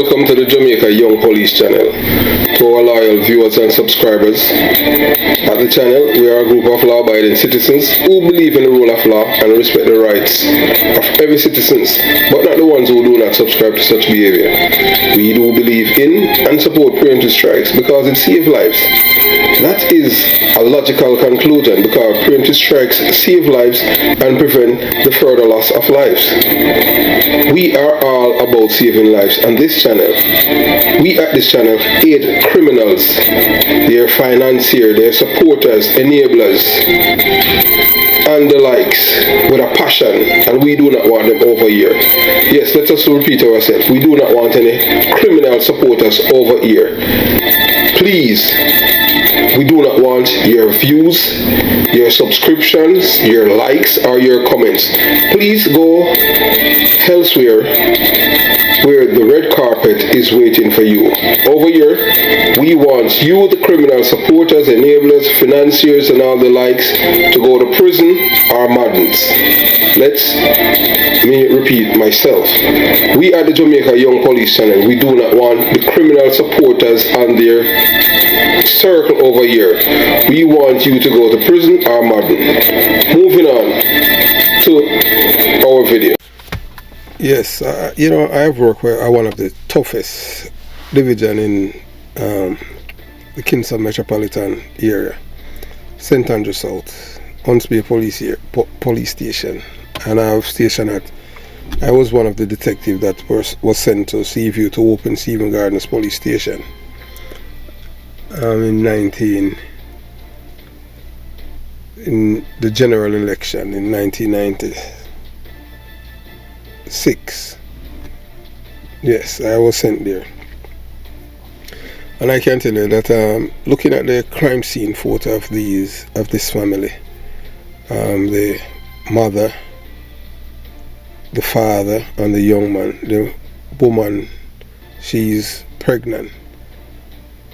Welcome to the Jamaica Young Police channel. To our loyal viewers and subscribers, at the channel we are a group of law-abiding citizens who believe in the rule of law and respect the rights of every citizen, but not the ones who do not subscribe to such behavior. We do believe in and support preemptive strikes because it saves lives. That is a logical conclusion because preemptive strikes save lives and prevent the further loss of lives. We are all about saving lives on this channel. We at this channel aid criminals, their financiers, their supporters, enablers, and the likes with a passion, and we do not want them over here. Yes, let us repeat ourselves. We do not want any criminal supporters over here. Please, we do not want your views, your subscriptions, your likes, or your comments. Please go elsewhere where the red carpet is waiting for you. Over here, we want you, the criminal supporters, enablers, financiers, and all the likes, to go to prison or madness. Let me repeat myself. We at the Jamaica Young Police channel, we do not want the criminal supporters and their circle over here. We want you to go to prison or madness. Moving on to our video. Yes, you know, I have worked with one of the toughest division in the Kingston metropolitan area, St. Andrew South, Huntsby police station, and I have stationed at. I was one of the detectives that was sent to Seaview to open Stephen Gardner's police station in the general election in 1996. Yes, I was sent there, and I can tell you that looking at the crime scene photo of this family, the mother, the father, and the young man, the woman, she's pregnant,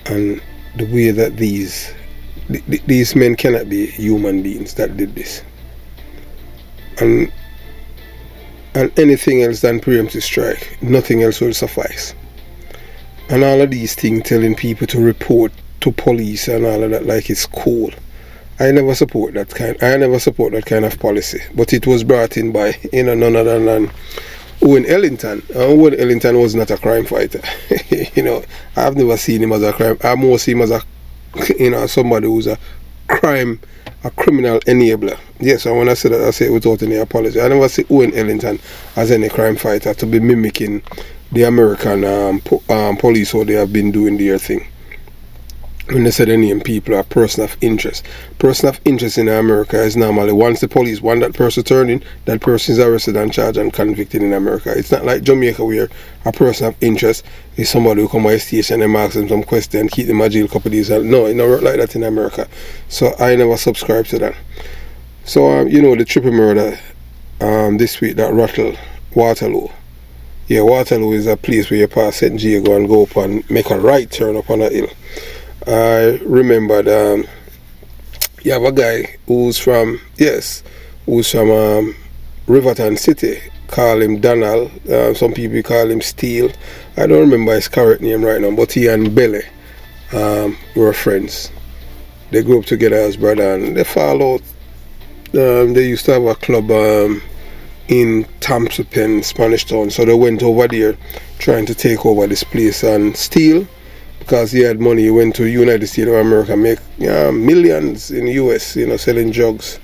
and the way that these men cannot be human beings that did this, and anything else than preemptive strike, nothing else will suffice. And all of these things telling people to report to police and all of that like it's cool. I never support that kind of policy. But it was brought in by none other than Owen Ellington. Owen Ellington was not a crime fighter. I've never seen him as a crime. I more see him as somebody who's a criminal enabler. Yes, and when I say that, I say it without any apology. I never see Owen Ellington as any crime fighter to be mimicking the American police, how they have been doing their thing. When they say the name people are person of interest. Person of interest in America is normally once the police want that person turned in, that person is arrested and charged and convicted in America. It's not like Jamaica where a person of interest is somebody who come by a station and ask them some question and keep them in jail a couple of days. No, it don't work like that in America. So I never subscribe to that. So the triple murder this week that rattled Waterloo. Yeah, Waterloo is a place where you pass St. Diego and go up and make a right turn up on a hill. I remembered you have a guy who's from Riverton City, call him Donald, some people call him Steele. I don't remember his correct name right now, but he and Belly were friends. They grew up together as brother and they fall out. They used to have a club in Tamsupen, Spanish Town, so they went over there trying to take over this place and steal. Because he had money, he went to United States of America, make millions in the US, selling drugs.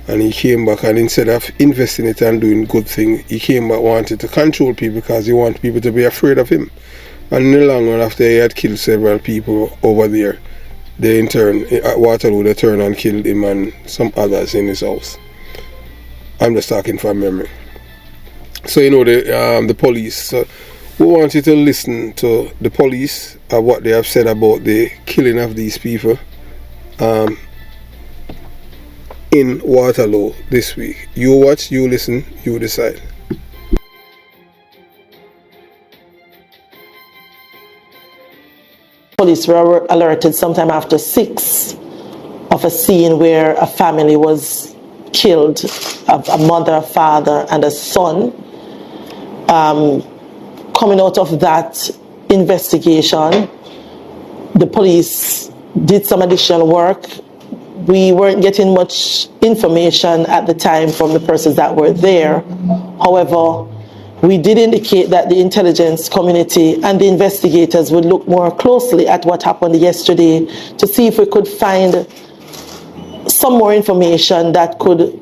And he came back, and instead of investing it and doing good thing, he came back wanted to control people because he wanted people to be afraid of him. And in the long run, after he had killed several people over there, they in turn, at Waterloo, they turned and killed him and some others in his house. I'm just talking from memory. So the police. We want you to listen to the police of what they have said about the killing of these people in Waterloo this week. You watch, you listen, you decide. Police were alerted sometime after 6 of a scene where a family was killed, a mother, a father, and a son. coming out of that investigation, the police did some additional work. We weren't getting much information at the time from the persons that were there. However, we did indicate that the intelligence community and the investigators would look more closely at what happened yesterday to see if we could find some more information that could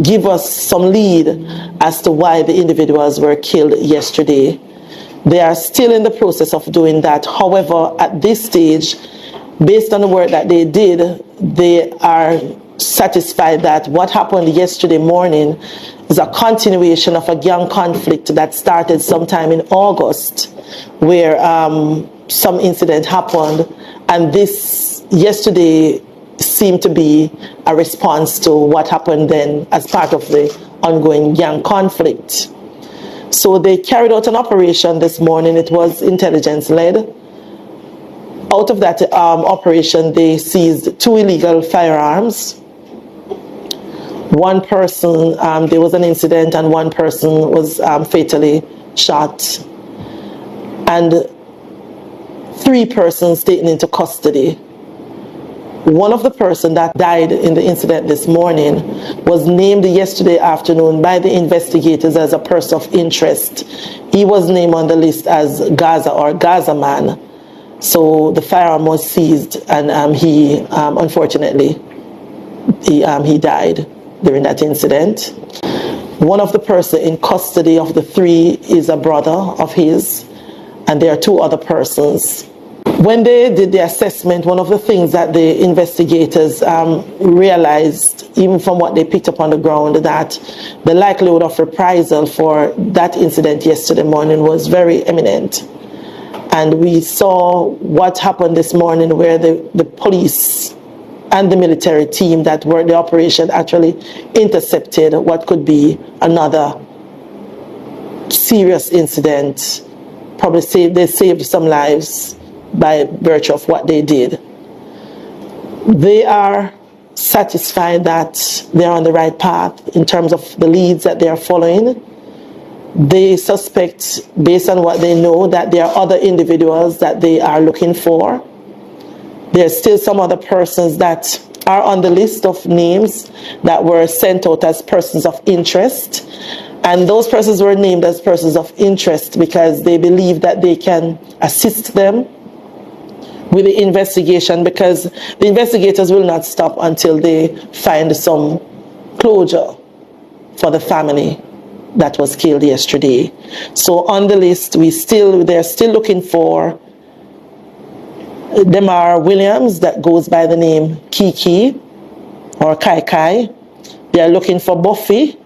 give us some lead as to why the individuals were killed yesterday. They are still in the process of doing that. However, at this stage, based on the work that they did, they are satisfied that what happened yesterday morning is a continuation of a gang conflict that started sometime in August, where some incident happened, and this yesterday seemed to be a response to what happened then as part of the ongoing gang conflict. So they carried out an operation this morning. It was intelligence-led. Out of that operation, they seized 2 illegal firearms. One person, there was an incident and one person was fatally shot. And 3 persons taken into custody. One of the persons that died in the incident this morning was named yesterday afternoon by the investigators as a person of interest. He was named on the list as GAZA or Gaza man. So the firearm was seized, and he unfortunately he died during that incident. One of the persons in custody of the 3 is a brother of his, and there are 2 other persons. When they did the assessment, one of the things that the investigators realized, even from what they picked up on the ground, that the likelihood of reprisal for that incident yesterday morning was very imminent. And we saw what happened this morning, where the police and the military team that worked the operation actually intercepted what could be another serious incident. Probably they saved some lives by virtue of what they did. They are satisfied that they're on the right path in terms of the leads that they are following. They suspect, based on what they know, that there are other individuals that they are looking for. There's still some other persons that are on the list of names that were sent out as persons of interest. And those persons were named as persons of interest because they believe that they can assist them with the investigation, because the investigators will not stop until they find some closure for the family that was killed yesterday. So on the list, they're still looking for Demar Williams, that goes by the name Kiki or Kai Kai. They are looking for Buffy.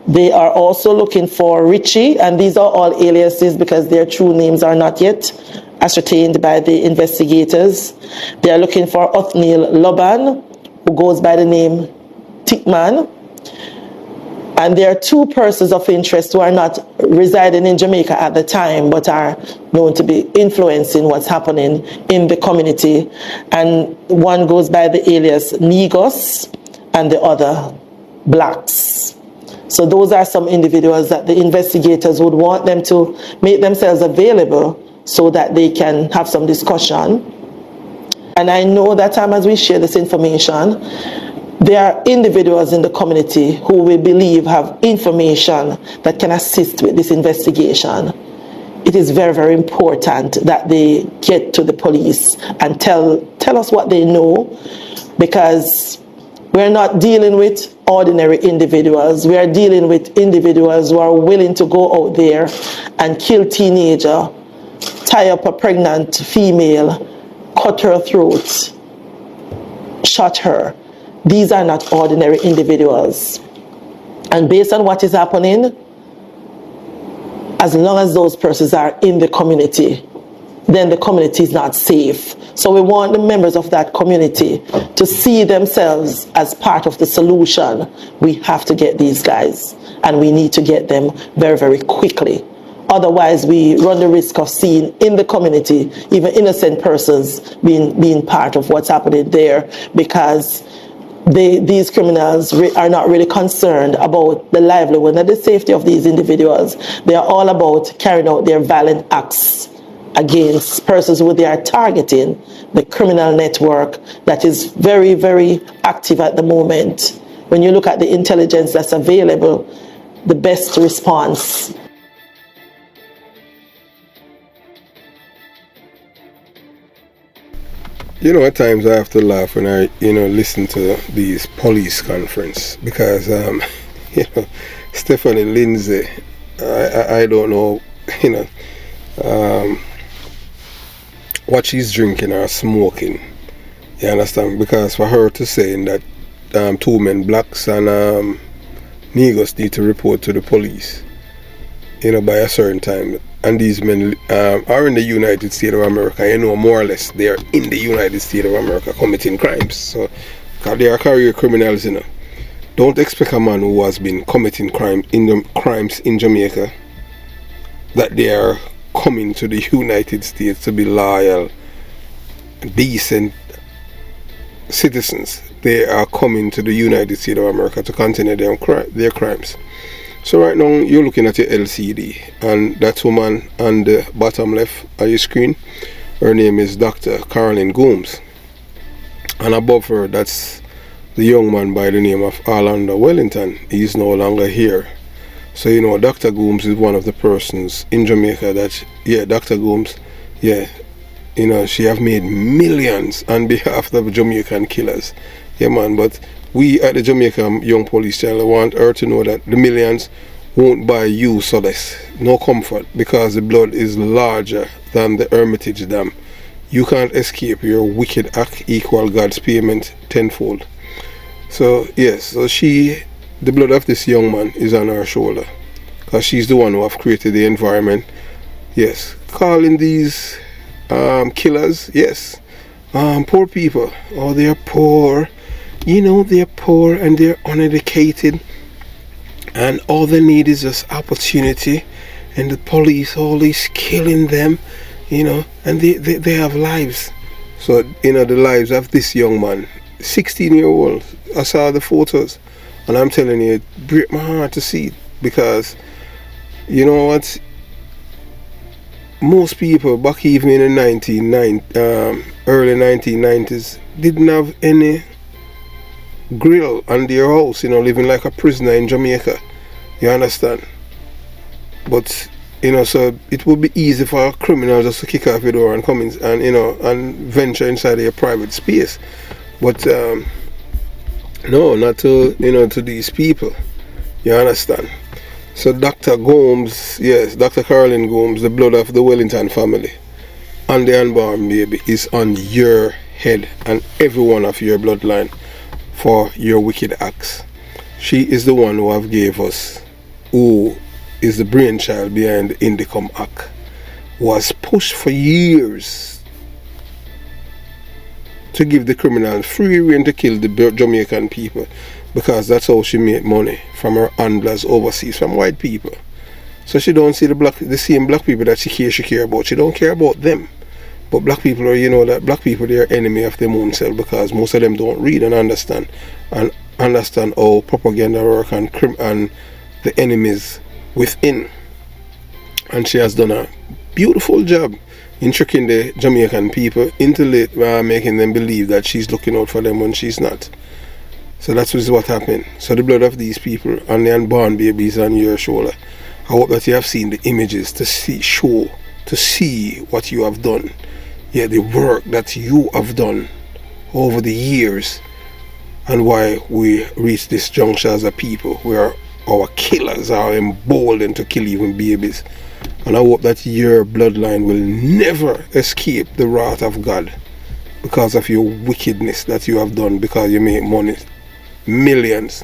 They are also looking for Richie, and these are all aliases because their true names are not yet ascertained by the investigators. They are looking for Othniel Loban, who goes by the name Tickman. And there are 2 persons of interest who are not residing in Jamaica at the time, but are known to be influencing what's happening in the community. And one goes by the alias Negos, and the other Blacks. So those are some individuals that the investigators would want them to make themselves available so that they can have some discussion. And I know that as we share this information, there are individuals in the community who we believe have information that can assist with this investigation. It is very, very important that they get to the police and tell us what they know, because we're not dealing with ordinary individuals. We are dealing with individuals who are willing to go out there and kill teenager, tie up a pregnant female, cut her throat, shot her. These are not ordinary individuals. And based on what is happening, as long as those persons are in the community, then the community is not safe. So we want the members of that community to see themselves as part of the solution. We have to get these guys, and we need to get them very, very quickly. Otherwise, we run the risk of seeing in the community even innocent persons being part of what's happening there, because these criminals are not really concerned about the livelihood and the safety of these individuals. They are all about carrying out their violent acts against persons who they are targeting, the criminal network that is very, very active at the moment. When you look at the intelligence that's available, the best response. You know, at times I have to laugh when I, listen to these police conference because, Stephanie Lindsay, I don't know, what she's drinking or smoking. You understand? Because for her to say that 2 men, blacks and Negroes, need to report to the police, by a certain time, and these men are in the United States of America, more or less they are in the United States of America committing crimes. So, because they are career criminals, Don't expect a man who has been committing crimes in Jamaica that they are coming to the United States to be loyal, decent citizens. They are coming to the United States of America to continue their crimes. So right now you're looking at your LCD, and that woman on the bottom left of your screen, her name is Dr. CAROLYN GOMES, and above her that's the young man by the name of Orlando Wellington. He's no longer here. So Dr. Gomes is one of the persons in Jamaica that, Dr. Gomes, she have made millions on behalf of Jamaican killers. Yeah, man, but we at the Jamaican Young Police Channel want her to know that the millions won't buy you solace, no comfort, because the blood is larger than the Hermitage Dam. You can't escape your wicked act equal God's payment tenfold. So, yes, so the blood of this young man is on her shoulder, because she's the one who have created the environment. Yes, calling these killers, yes, poor people. Oh, they're poor. They're poor and they're uneducated, and all they need is just opportunity, and the police always killing them, and they have lives. So, the lives of this young man, 16-year-old, I saw the photos, and I'm telling you, it breaks my heart to see it, because, you know what, most people back even in the early 1990s didn't have any grill on their house, living like a prisoner in Jamaica. You understand? But so it would be easy for a criminal just to kick off your door and come in and and venture inside your private space. But no, not to to these people. You understand? So Dr. Gomes, yes, Dr. CAROLYN GOMES, the blood of the Wellington family and the unborn baby is on your head and every one of your bloodline for your wicked acts. She is the one who have gave us, who is the brainchild behind the Indicom Act, was pushed for years to give the criminals free rein to kill the Jamaican people, because that's how she made money from her handlers overseas, from white people. So she don't see the same black people that she care about. She don't care about them. But black people are, that black people, they are enemy of their own self, because most of them don't read and understand how propaganda work and the enemies within. And she has done a beautiful job in tricking the Jamaican people into making them believe that she's looking out for them when she's not. So that's what happened. So the blood of these people and the unborn babies on your shoulder. I hope that you have seen the images to see what you have done. Yeah, the work that you have done over the years, and why we reach this juncture as a people where our killers are emboldened to kill even babies. And I hope that your bloodline will never escape the wrath of God because of your wickedness that you have done, because you make money, millions,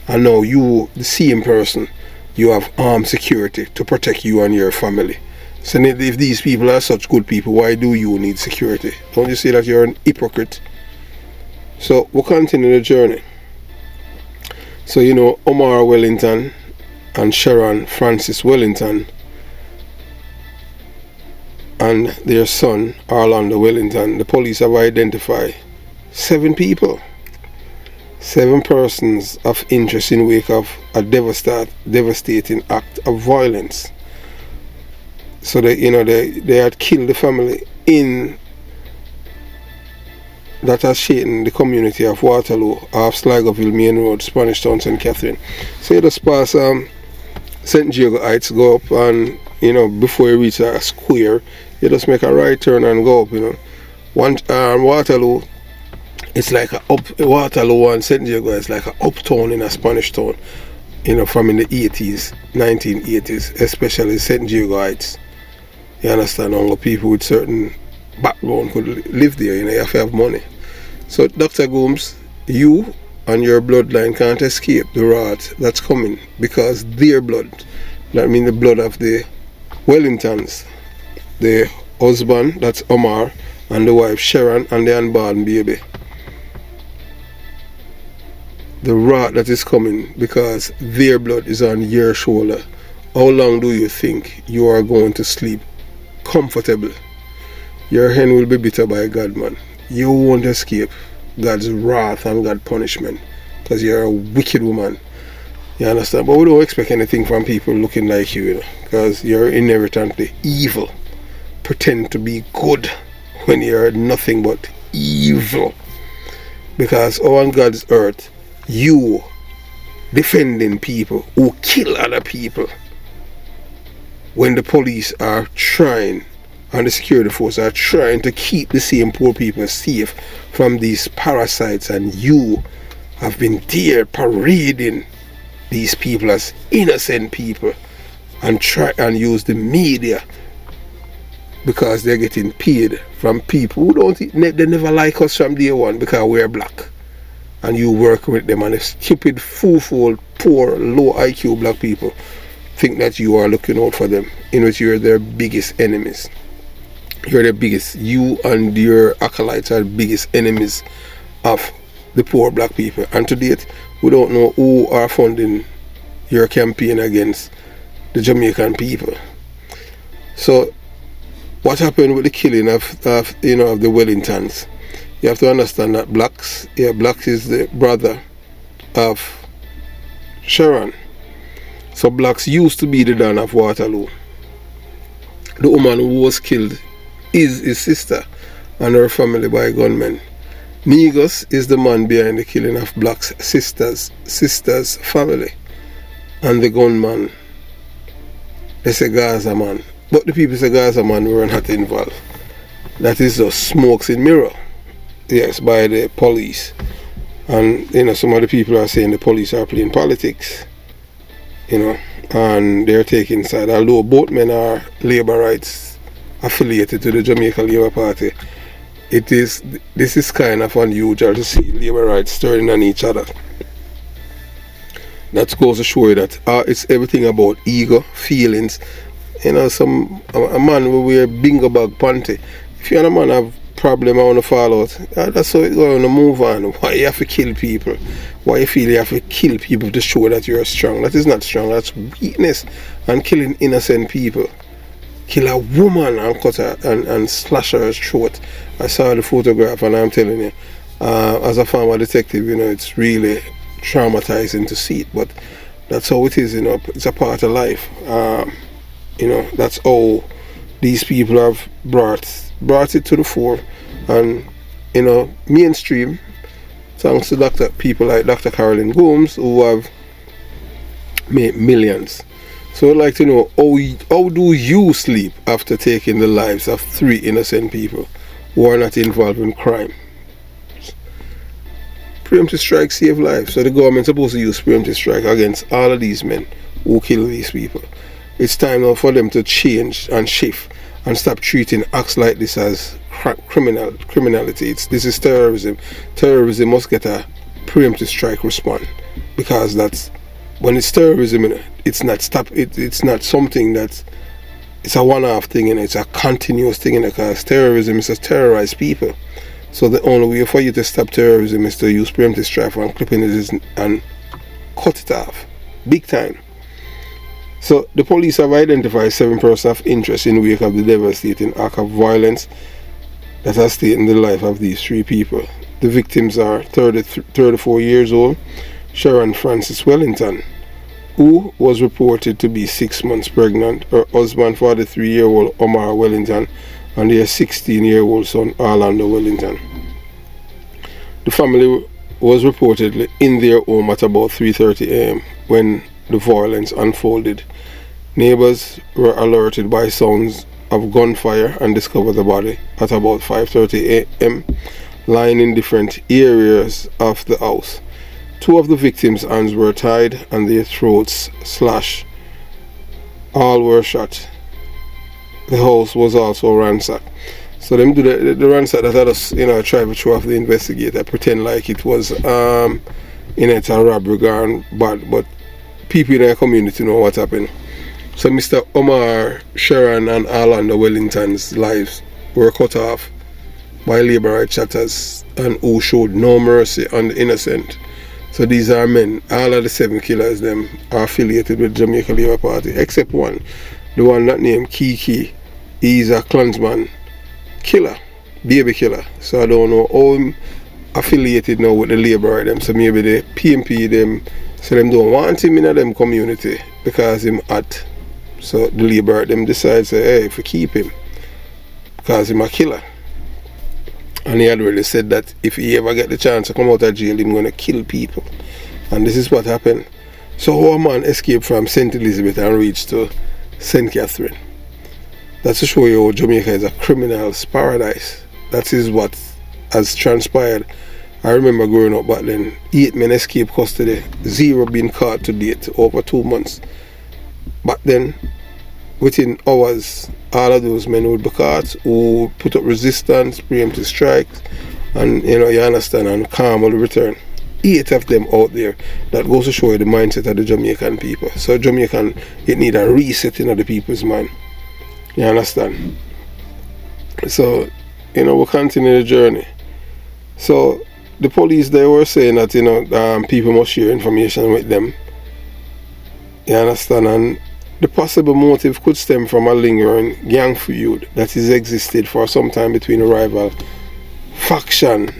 and now you, the same person, you have armed security to protect you and your family. So if these people are such good people, why do you need security? Don't you see that you're an hypocrite? So we'll continue the journey. So Omar Wellington and Sharon Francis Wellington and their son Orlando Wellington, the police have identified 7 people 7 persons of interest in wake of a devastating act of violence. So they had killed the family in that has shaken the community of Waterloo, off Sligoville Main Road, Spanish Town, St. Catherine. So you just pass St. Diego Heights, go up, and before you reach a square, you just make a right turn and go up. Waterloo, it's like Waterloo and St. Diego is like an uptown in a Spanish town, from in the 80s, 1980s, especially St. Diego Heights. You understand? Only people with certain background could live there. You have to have money. So Dr. Gomes, you and your bloodline can't escape the wrath that's coming, because their blood, that means the blood of the Wellingtons, the husband, that's Omar, and the wife Sharon, and the unborn baby. The wrath that is coming because their blood is on your shoulder. How long do you think you are going to sleep comfortable? Your hen will be bitter by God, man. You won't escape God's wrath and God's punishment, because you're a wicked woman. You understand? But we don't expect anything from people looking like you, because you're inherently evil. Pretend to be good when you're nothing but evil. Because on God's earth, you defending people who kill other people, when the police are trying, and the security forces are trying to keep the same poor people safe from these parasites, and you have been there parading these people as innocent people, and try and use the media, because they're getting paid from people who they never like us from day one because we're black, and you work with them, and the stupid, fool, poor, low IQ black people think that you are looking out for them, in which you're their biggest enemies. You're the biggest, you and your acolytes are the biggest enemies of the poor black people. And to date, we don't know who are funding your campaign against the Jamaican people. So what happened with the killing of the Wellingtons? You have to understand that Blacks is the brother of Sharon. So Blacks used to be the Don of Waterloo. The woman who was killed is his sister and her family by gunmen. Negus is the man behind the killing of Black's sister's family. And the gunman, they say Gaza man. But the people say Gaza man were not involved. That is just smokes in mirror. Yes, by the police. And some of the people are saying the police are playing politics. And they're taking side. Although both men are labor rights affiliated to the Jamaica Labour Party, this is kind of unusual to see labor rights turning on each other. That goes to show you that it's everything about ego, feelings. A man will wear bingo bag panty. If you're a man have problem, I want to fall out, that's how it's going to move on. Why you have to kill people? Why you feel you have to kill people to show that you're strong? That is not strong, that's weakness. And killing innocent people. Kill a woman and cut her and slash her throat. I saw the photograph, and I'm telling you, as a former detective, it's really traumatizing to see it, but that's how it is. It's a part of life. That's how these people have brought it to the fore, and mainstream, thanks to people like Dr. CAROLYN Gomes, who have made millions. So I'd like to know, how do you sleep after taking the lives of 3 innocent people who are not involved in crime? Preemptive strike save lives. So the government's supposed to use preemptive strike against all of these men who kill these people. It's time now for them to change and shift and stop treating acts like this as criminality. This is terrorism. Terrorism must get a preemptive strike response, because that's when it's terrorism. It's not something that it's a one-off thing, it's a continuous thing, because terrorism is to terrorize people. So the only way for you to stop terrorism is to use preemptive strike and clipping it and cut it off big time. So the police have identified 7 persons of interest in wake of the devastating act of violence that has taken the life of these 3 people. The victims are 34 years old, Sharon Frances Wellington, who was reported to be 6 months pregnant, her husband, 43-year-old Omar Wellington, and their 16-year-old son, Orlando Wellington. The family was reportedly in their home at about 3:30 a.m. when the violence unfolded. Neighbors were alerted by sounds of gunfire and discovered the body at about 5:30 a.m. lying in different areas of the house. 2 of the victims' hands were tied and their throats slashed. All were shot. The house was also ransacked. So them do the ransack that others, try to throw off the investigator, pretend like it was it's a robbery gone bad, but people in the community know what happened. So Mr. Omar, Sharon and Orlando Wellington's lives were cut off by labor rights chatters and who showed no mercy on the innocent. So these are men. All of the 7 killers them are affiliated with Jamaica Labour Party, except one. The one that named Kiki. He's a Klansman killer, baby killer. So I don't know how him affiliated now with the labor right them. So maybe the PMP them, so them don't want him in them community because him hot. So the labor right them decide say, hey, if we keep him because him a killer. And he had already said that if he ever get the chance to come out of jail, he's going to kill people. And this is what happened. So how a man escaped from St. Elizabeth and reached to St. Catherine. That's to show you how Jamaica is a criminal's paradise. That is what has transpired. I remember growing up back then, 8 men escaped custody, 0 being caught to date, over 2 months. Back then, within hours, all of those men would be caught who put up resistance, preemptive strikes, and you understand, and calm will return. 8 of them out there. That goes to show you the mindset of the Jamaican people. So Jamaican, it need a resetting of the people's mind. You understand? So, we continue the journey. So the police, they were saying that people must share information with them. You understand? And the possible motive could stem from a lingering gang feud that has existed for some time between a rival faction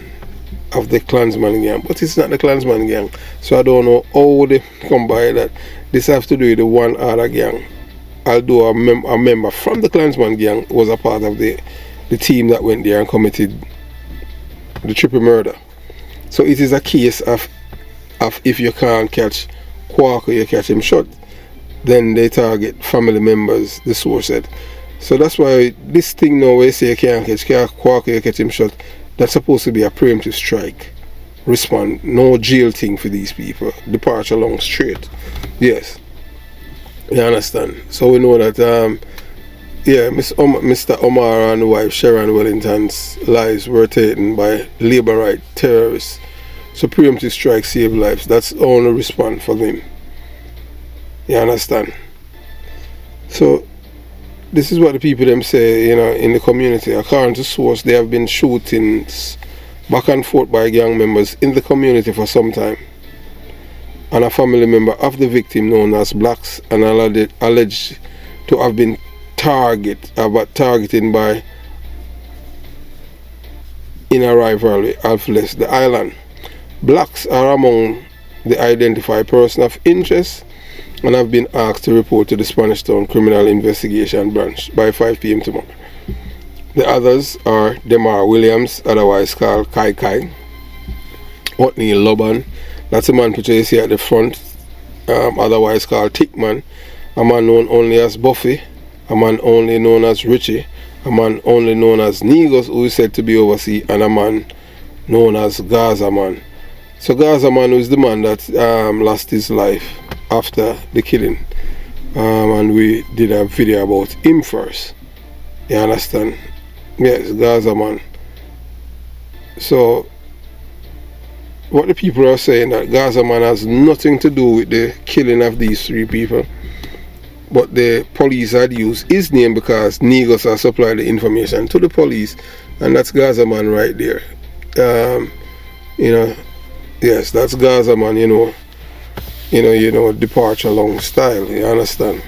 of the Klansman gang, but it's not the Klansman gang. So I don't know how they come by that. This has to do with the one other gang. Although a member from the Klansman gang was a part of the team that went there and committed the triple murder. So it is a case of if you can't catch Quaker, you catch him short. Then they target family members, the source said. So that's why this thing now where you say you can't catch Quaker, you catch him short, that's supposed to be a preemptive strike. Respond. No jail thing for these people. Departure along straight. Yes. You understand? So we know that Mr. Omar and the wife Sharon Wellington's lives were taken by labor right terrorists. So preemptive strike save lives. That's the only response for them. You understand? So this is what the people them say, in the community. According to source, there have been shootings back and forth by gang members in the community for some time. And a family member of the victim known as Blacks and alleged to have been targeted by in a rivalry of the island. Blacks are among the identified person of interest and have been asked to report to the Spanish Town Criminal Investigation Branch by 5 p.m. tomorrow. The others are Demar Williams, otherwise called Kai Kai, Othniel Loban, that's a man picture you see at the front, otherwise called Tickman, a man known only as Buffy, a man only known as Richie, a man only known as Negos, who is said to be overseas, and a man known as Gaza Man. So Gaza Man was the man that lost his life after the killing, and we did a video about him first. You understand? Yes, Gaza Man. So what the people are saying, that Gaza Man has nothing to do with the killing of these 3 people, but the police had used his name because Negos have supplied the information to the police, and that's Gaza Man right there. Yes, that's Gaza Man, departure along style, you understand?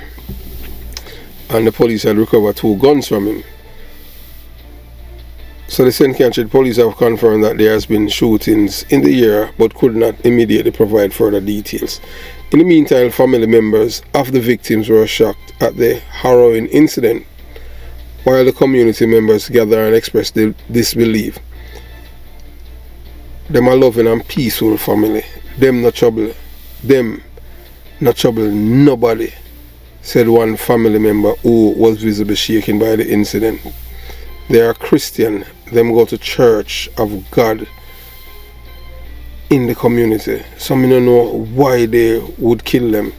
And the police had recovered 2 guns from him. So the St. Catherine police have confirmed that there has been shootings in the area but could not immediately provide further details. In the meantime, family members of the victims were shocked at the harrowing incident, while the community members gather and express their disbelief. Them a loving and peaceful family. Them not trouble. Them not trouble nobody, said one family member who was visibly shaken by the incident. They are Christian. Them go to church of God in the community. So I don't know why they would kill them.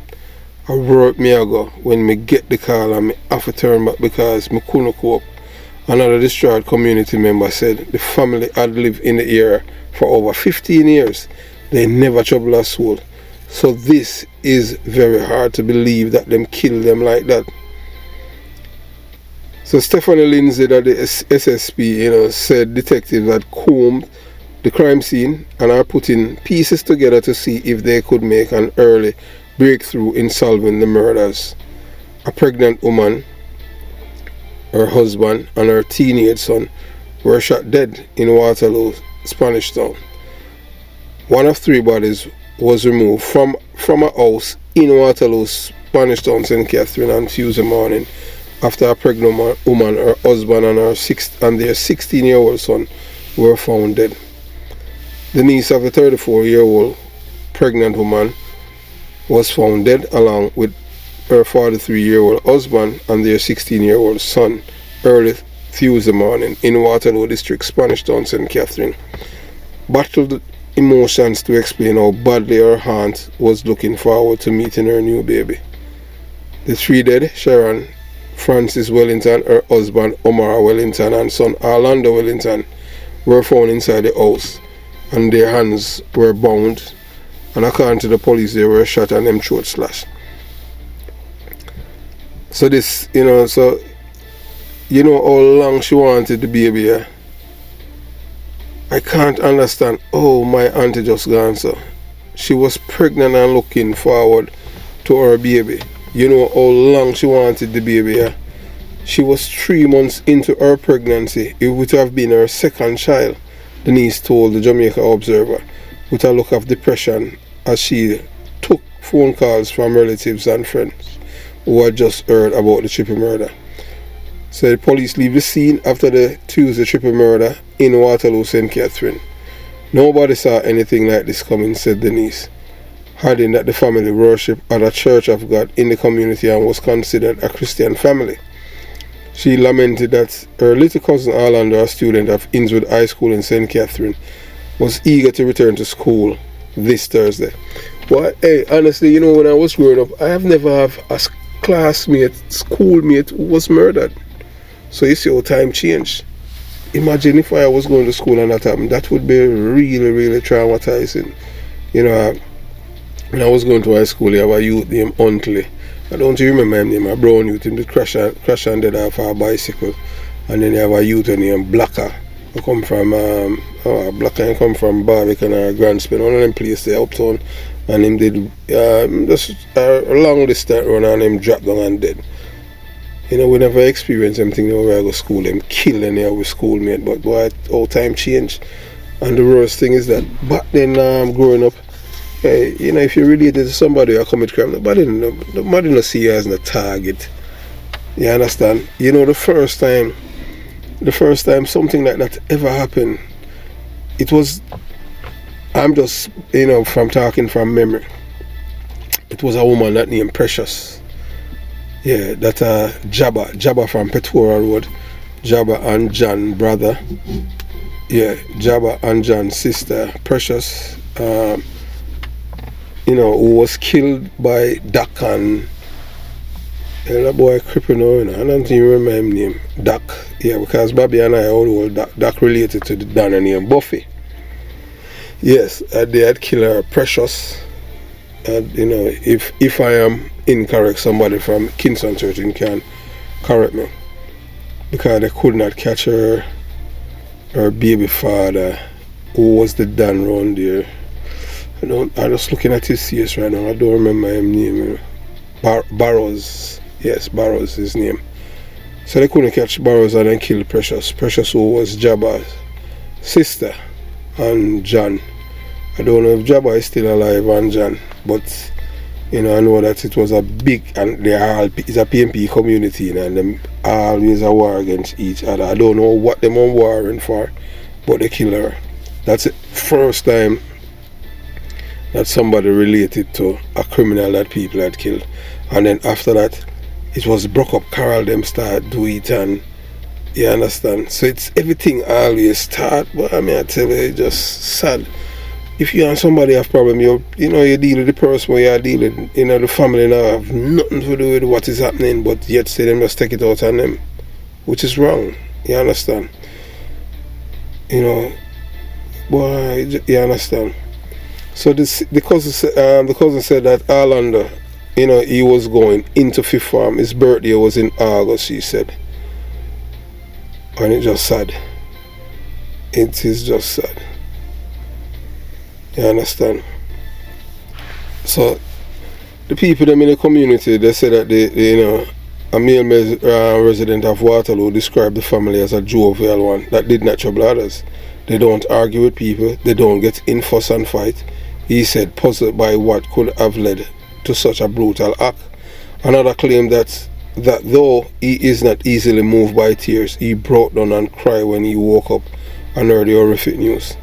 I work me ago when me get the call and me have to turn back because me couldn't cope. Another distraught community member said the family had lived in the area for over 15 years. They never trouble a soul. So this is very hard to believe that them kill them like that. So Stephanie Lindsay, that the SSP, said detectives had combed the crime scene and are putting pieces together to see if they could make an early breakthrough in solving the murders. A pregnant woman, her husband and her teenage son were shot dead in Waterloo, Spanish Town. One of 3 bodies was removed from a house in Waterloo, Spanish Town, St. Catherine on Tuesday morning after a pregnant woman, her husband and their 16-year-old son were found dead. The niece of the 34-year-old pregnant woman was found dead along with her 43-year-old husband and their 16-year-old son early Tuesday morning in Waterloo District, Spanish Town, St. Catherine. Battled emotions to explain how badly her aunt was looking forward to meeting her new baby. The 3 dead, Sharon Francis Wellington, her husband Omar Wellington and son Orlando Wellington, were found inside the house and their hands were bound, and according to the police they were shot and them throat slashed. So this, how long she wanted the baby, yeah? I can't understand. Oh, my auntie just gone, so she was pregnant and looking forward to her baby. You know how long she wanted the baby, yeah? She was 3 months into her pregnancy. It would have been her second child, Denise told the Jamaica Observer, with a look of depression as she took phone calls from relatives and friends who had just heard about the triple murder. So the police leave the scene after the Tuesday triple murder in Waterloo, St. Catherine. Nobody saw anything like this coming, said Denise, adding that the family worshipped at a church of God in the community and was considered a Christian family. She lamented that her little cousin Orlando, a student of Innswood High School in St. Catherine, was eager to return to school this Thursday. Well, hey, honestly, when I was growing up, I have never have a classmate, schoolmate who was murdered. So you see how time changed. Imagine if I was going to school and that happened. That would be really, really traumatizing. When I was going to high school, you have a youth named Huntley. I don't remember him name, a brown youth. Him did crash and dead off a bicycle. And then you have a youth named Blacker. He come from Blacker come from Barbican or Grandspan, one of them places there uptown. And him did just a long distance run and him dropped down and dead. We never experienced anything where I go to school, them kill them here with schoolmate, but boy, all time changed. And the worst thing is that back then, growing up, hey, if you related to somebody who commit crime, nobody not see you as a target. You understand? The first time something like that ever happened, it was, I'm just, from talking from memory, it was a woman that named Precious. Yeah, that Jabba from Petora Road, Jabba and John brother. Yeah, Jabba and John's sister, Precious, who was killed by Doc and that boy criminal, I don't even remember his name. Doc, yeah, because Bobby and I all Doc related to the Donna named Buffy. Yes, they had killed her, Precious. And if I am incorrect, somebody from Kingston Church can correct me, because they could not catch her baby father, who was the Dan round there. I'm just looking at his face right now. I don't remember his name. Barrows, yes, Barrows his name. So they couldn't catch Barrows and then kill Precious. Precious, who was Jabba's sister, and John. I don't know if Jabba is still alive and John, but you know, I know that it was a big, and they are all, it's a PMP community, you know, and them always a war against each other. I don't know what them are warring for, but they kill her. That's the first time that somebody related to a criminal that people had killed. And then after that, it was broke up. Carol them start do it, and you understand. So it's everything always start, but I mean, I tell you, it's just sad. If you and somebody have problem, you deal with the person where you're dealing, the family now have nothing to do with what is happening, but yet say them just take it out on them, which is wrong. You understand? Boy, you understand. So the cousin said that Orlando, he was going into Fifth Farm. His birthday was in August, she said. And it's just sad. It is just sad. You understand? So the people them in the community, they say that a male resident of Waterloo described the family as a jovial one that did not trouble others. They don't argue with people. They don't get in fuss and fight. He said, puzzled by what could have led to such a brutal act. Another claimed that though he is not easily moved by tears, he broke down and cried when he woke up and heard the horrific news.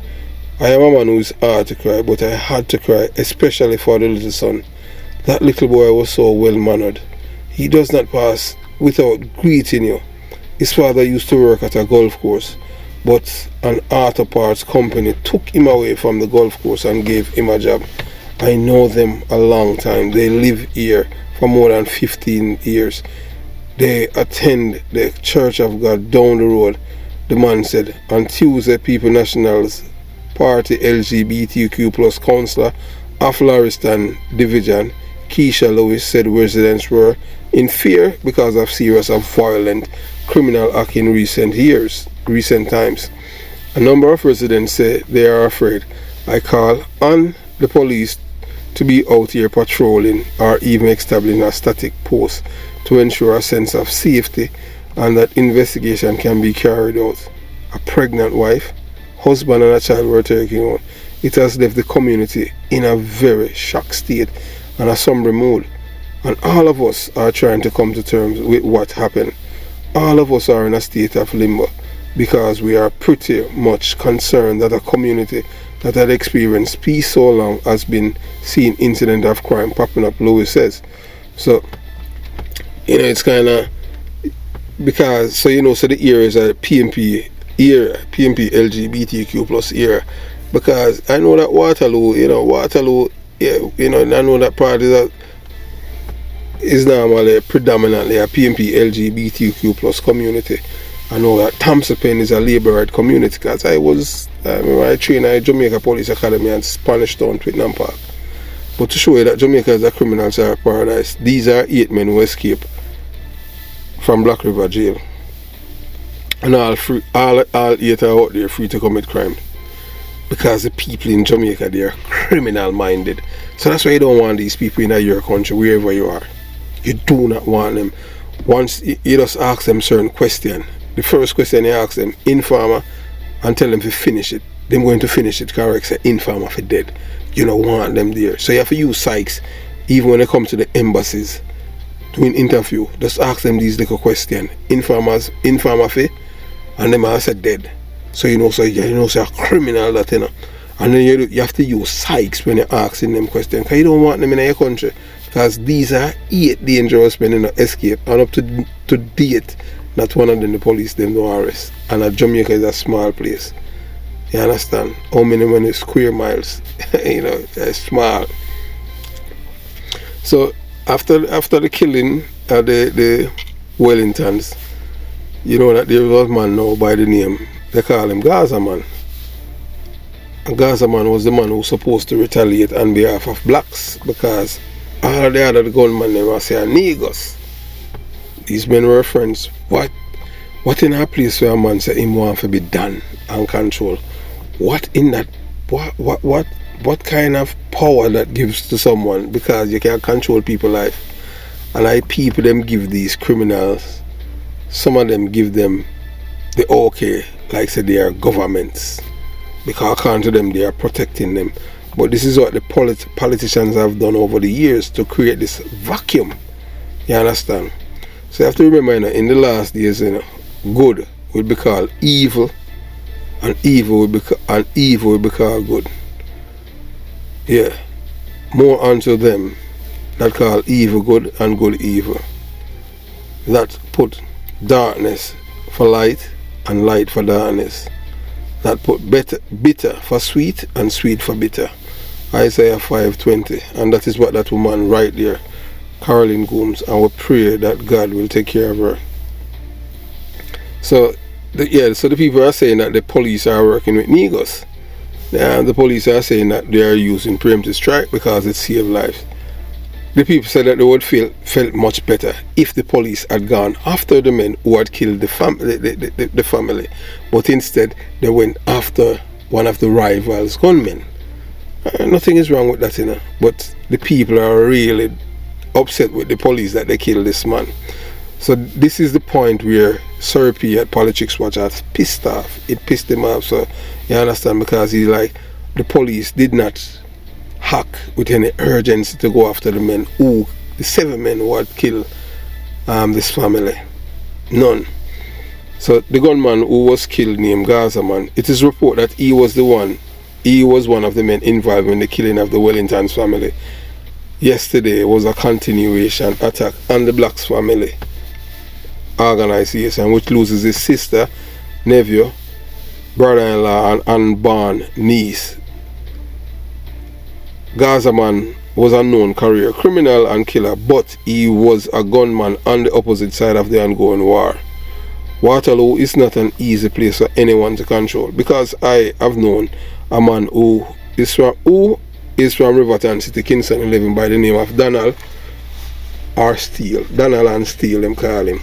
I am a man who is hard to cry, but I had to cry, especially for the little son. That little boy was so well-mannered. He does not pass without greeting you. His father used to work at a golf course, but an auto parts company took him away from the golf course and gave him a job. I know them a long time. They live here for more than 15 years. They attend the Church of God down the road, the man said. On Tuesday, People Nationals Party LGBTQ plus councillor of Lauriston Division, Keisha Lewis, said residents were in fear because of serious and violent criminal act in recent times. A number of residents say they are afraid. I call on the police to be out here patrolling or even establishing a static post to ensure a sense of safety and that investigation can be carried out. A pregnant wife, husband and a child were taken on. It has left the community in a very shocked state and a somber mood. And all of us are trying to come to terms with what happened. All of us are in a state of limbo because we are pretty much concerned that a community that had experienced peace so long has been seeing incident of crime popping up, Lewis says. So, it's kind of because, so the era is a PMP era, PMP LGBTQ plus era, because I know that Waterloo, I know that part is normally predominantly a PMP LGBTQ plus community. I know that Thompson Pen is a labourite community, because I trained at Jamaica Police Academy and Spanish Town, Twickenham Park. But to show you that Jamaica is a criminals paradise, these are 8 men who escaped from Black River Jail. And all 8 are out there free to commit crime. Because the people in Jamaica, they are criminal minded. So that's why you don't want these people in your country, wherever you are. You do not want them. Once you just ask them certain question, the first question you ask them, informer, and tell them to finish it. They're going to finish it correct, say informer for dead. You don't want them there. So you have to use psychs, even when they come to the embassies, doing interview, just ask them these little questions. Informer for, and them answer dead. So say a criminal that, And then you have to use psychs when you're asking them questions, because you don't want them in your country. Because these are 8 dangerous men escape, and up to date, not one of them the police them don't arrest. And Jamaica is a small place. You understand? How many square miles? It's small. So after the killing of the Wellingtons, that there was a man now by the name, they call him GAZA man. And GAZA man was the man who was supposed to retaliate on behalf of blacks, because all the other gunmen they were saying Negros. These men were friends. What in a place where a man say him want to be done and control? What in that? What kind of power that gives to someone, because you can't control people's life? And people them give these criminals some of them give them the okay, like say they are governments, because according to them they are protecting them. But this is what the politicians have done over the years to create this vacuum. You understand? So you have to remember, you know, in the last days, you know, good will be called evil, and evil will be called good. Yeah, more unto them that call evil good and good evil, that put darkness for light and light for darkness, that put bitter for sweet and sweet for bitter. Isaiah 5:20, and that is what that woman right there, CAROLYN GOMES, and we pray that God will take care of her. So the people are saying that the police are working with Negroes. The police are saying that they are using preemptive strike because it saved lives. The people said that they would felt much better if the police had gone after the men who had killed the family, but instead they went after one of the rivals' gunmen. Nothing is wrong with that, you know, but the people are really upset with the police that they killed this man. So this is the point where Sir P at Politics Watch has pissed off. It pissed him off, so you understand, because he's like, the police did not hack with any urgency to go after the 7 men who had killed this family. None. So the gunman who was killed, named GAZA man, it is reported that he was one of the men involved in the killing of the Wellington's family. Yesterday was a continuation attack on the Blacks family organization, which loses his sister, nephew, brother-in-law, and unborn niece. GAZA man was a known career criminal and killer, but he was a gunman on the opposite side of the ongoing war. Waterloo is not an easy place for anyone to control, because I have known a man who is from Riverton City, Kingston 11, by the name of Donald and Steele, them call him,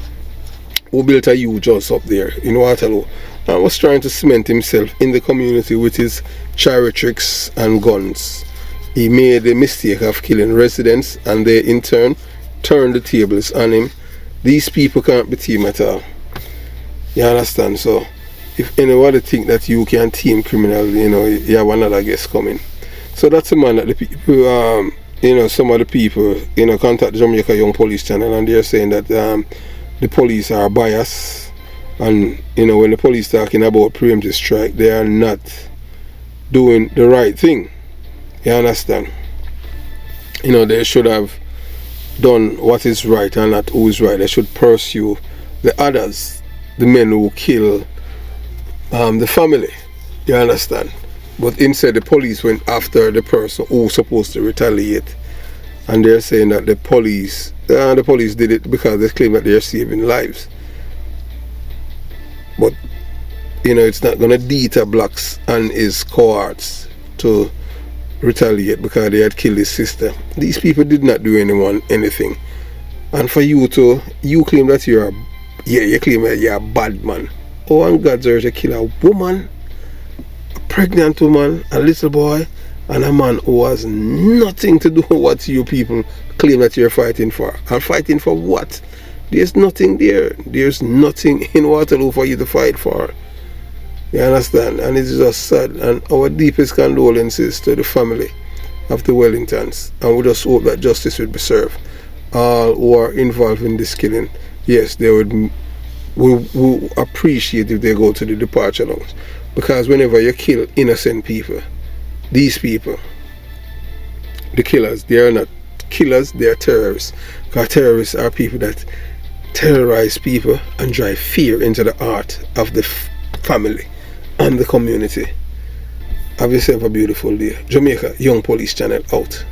who built a huge house up there in Waterloo and was trying to cement himself in the community with his chariot tricks and guns. He made the mistake of killing residents, and they in turn turned the tables on him. These people can't be team at all. You understand? So if anybody think that you can team criminal, you know, you have another guest coming. So that's a man that the people, you know, some of the people, you know, contact the Jamaica Young Police channel, and they're saying that the police are biased, and you know, when the police talking about preemptive strike, they are not doing the right thing. You understand? You know, they should have done what is right and not who is right. They should pursue the others, the men who kill the family. You understand? But instead the police went after the person who was supposed to retaliate, and they're saying that the police did it because they claim that they're saving lives. But you know, it's not gonna deter Blacks and his cohorts to retaliate because they had killed his sister. These people did not do anyone anything, and for you claim that you claim that you're a bad man. Oh, and God's earth, you kill a woman, a pregnant woman, a little boy, and a man who has nothing to do with what you people claim that you're fighting for. And fighting for what? There's nothing there. There's nothing in Waterloo for you to fight for. You understand? And it's just sad. And our deepest condolences to the family of the Wellingtons. And we just hope that justice will be served. All who are involved in this killing, yes, they would appreciate if they go to the departure lounge. Because whenever you kill innocent people, these people, the killers, they are not killers, they are terrorists. Because terrorists are people that terrorize people and drive fear into the heart of the family and the community. Have yourself a beautiful day. Jamaica Young Police Channel out.